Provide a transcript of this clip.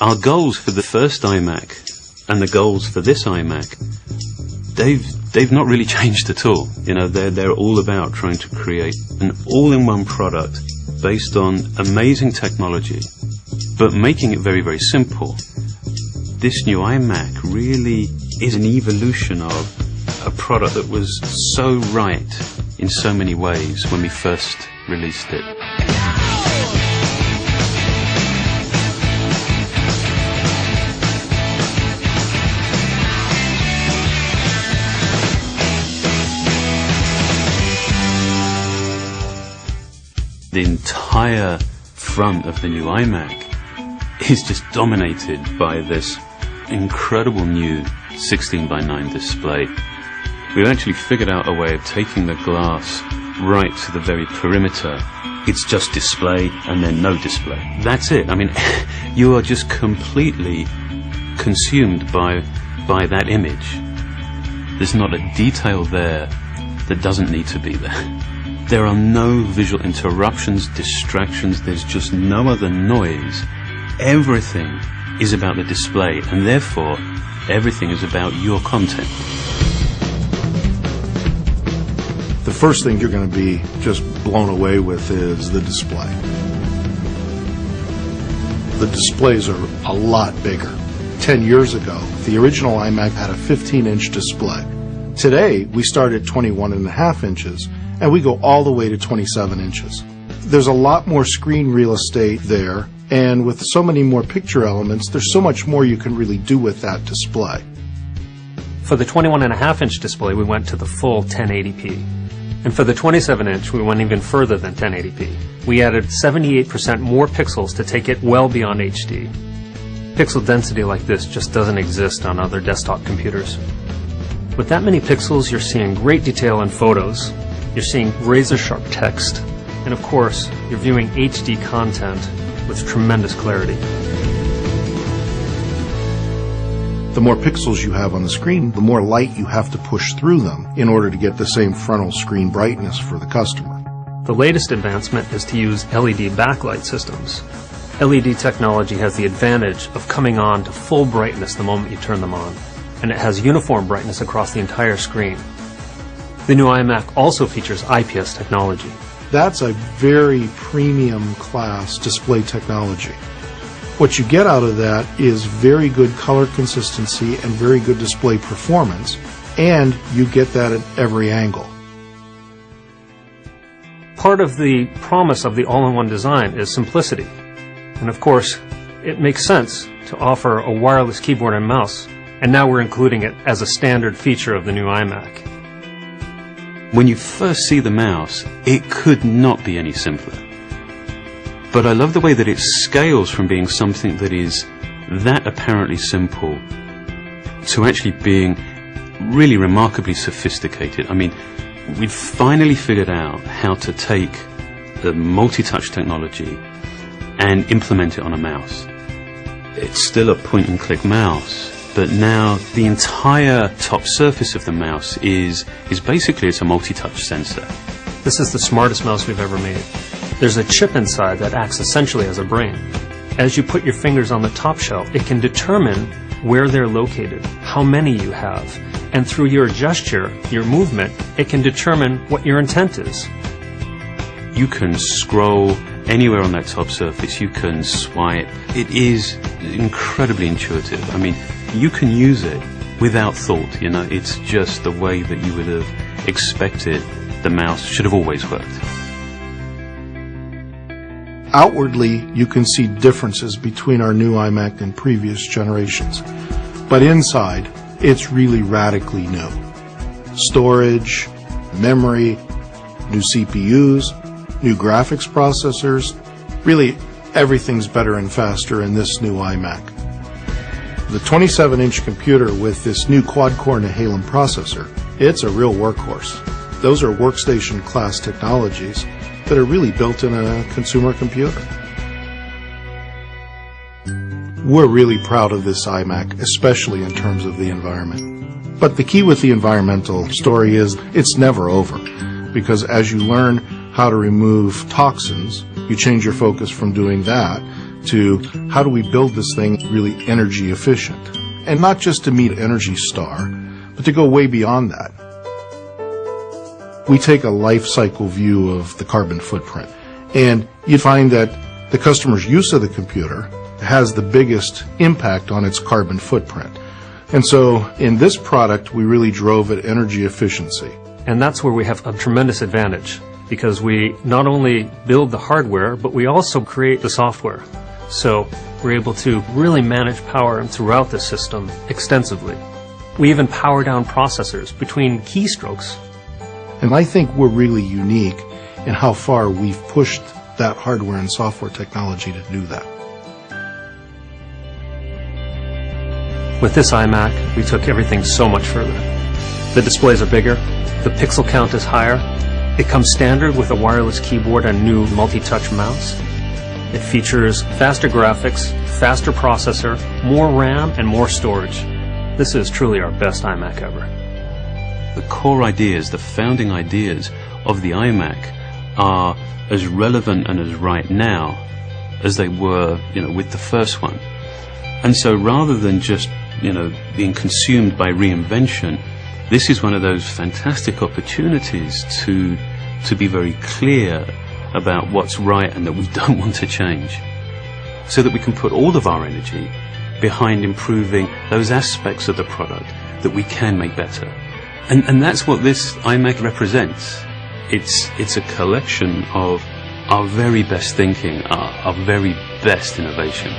Our goals for the first iMac and the goals for this iMac, they've not really changed at all. You know, they're all about trying to create an all-in-one product based on amazing technology, but making it very, very simple. This new iMac really is an evolution of a product that was so right in so many ways when we first released it. The entire front of the new iMac is just dominated by this incredible new 16:9 display. We've actually figured out a way of taking the glass right to the very perimeter. It's just display and then no display. That's it. I mean, you are just completely consumed by that image. There's not a detail there that doesn't need to be there. There are no visual interruptions, distractions, there's just no other noise. Everything is about the display, and therefore, everything is about your content. The first thing you're going to be just blown away with is the display. The displays are a lot bigger. 10 years ago, the original iMac had a 15-inch display. Today, we start at 21.5 inches, and we go all the way to 27 inches. There's a lot more screen real estate there, and with so many more picture elements, there's so much more you can really do with that display. For the 21.5-inch display, we went to the full 1080p. And for the 27-inch, we went even further than 1080p. We added 78% more pixels to take it well beyond HD. Pixel density like this just doesn't exist on other desktop computers. With that many pixels, you're seeing great detail in photos, you're seeing razor-sharp text, and of course, you're viewing HD content with tremendous clarity. The more pixels you have on the screen, the more light you have to push through them in order to get the same frontal screen brightness for the customer. The latest advancement is to use LED backlight systems. LED technology has the advantage of coming on to full brightness the moment you turn them on, and it has uniform brightness across the entire screen. The new iMac also features IPS technology. That's a very premium class display technology. What you get out of that is very good color consistency and very good display performance, and you get that at every angle. Part of the promise of the all-in-one design is simplicity. And of course, it makes sense to offer a wireless keyboard and mouse, and now we're including it as a standard feature of the new iMac. When you first see the mouse, it could not be any simpler. But I love the way that it scales from being something that is that apparently simple to actually being really remarkably sophisticated. I mean, we've finally figured out how to take the multi-touch technology and implement it on a mouse. It's still a point-and-click mouse, but now the entire top surface of the mouse is basically it's a multi-touch sensor. This is the smartest mouse we've ever made. There's a chip inside that acts essentially as a brain. As you put your fingers on the top shell, it can determine where they're located, how many you have, and through your gesture, your movement, it can determine what your intent is. You can scroll anywhere on that top surface, you can swipe. It is incredibly intuitive. I mean, you can use it without thought, you know, it's just the way that you would have expected the mouse should have always worked. Outwardly, you can see differences between our new iMac and previous generations, but inside, it's really radically new. Storage, memory, new CPUs, new graphics processors, really everything's better and faster in this new iMac. The 27-inch computer with this new quad-core Nehalem processor, it's a real workhorse. Those are workstation class technologies that are really built in a consumer computer. We're really proud of this iMac, especially in terms of the environment. But the key with the environmental story is it's never over, because as you learn how to remove toxins, you change your focus from doing that to how do we build this thing really energy efficient. And not just to meet Energy Star, but to go way beyond that. We take a life cycle view of the carbon footprint, and you find that the customer's use of the computer has the biggest impact on its carbon footprint. And so in this product, we really drove at energy efficiency. And that's where we have a tremendous advantage, because we not only build the hardware, but we also create the software. So we're able to really manage power throughout the system extensively. We even power down processors between keystrokes. And I think we're really unique in how far we've pushed that hardware and software technology to do that. With this iMac, we took everything so much further. The displays are bigger, the pixel count is higher, it comes standard with a wireless keyboard and new multi-touch mouse. It features faster graphics, faster processor, more RAM, and more storage. This is truly our best iMac ever. The core ideas, the founding ideas of the iMac are as relevant and as right now as they were, with the first one. And so rather than just, being consumed by reinvention, this is one of those fantastic opportunities to be very clear about what's right and that we don't want to change, so that we can put all of our energy behind improving those aspects of the product that we can make better. And that's what this iMac represents. It's a collection of our very best thinking, our very best innovation.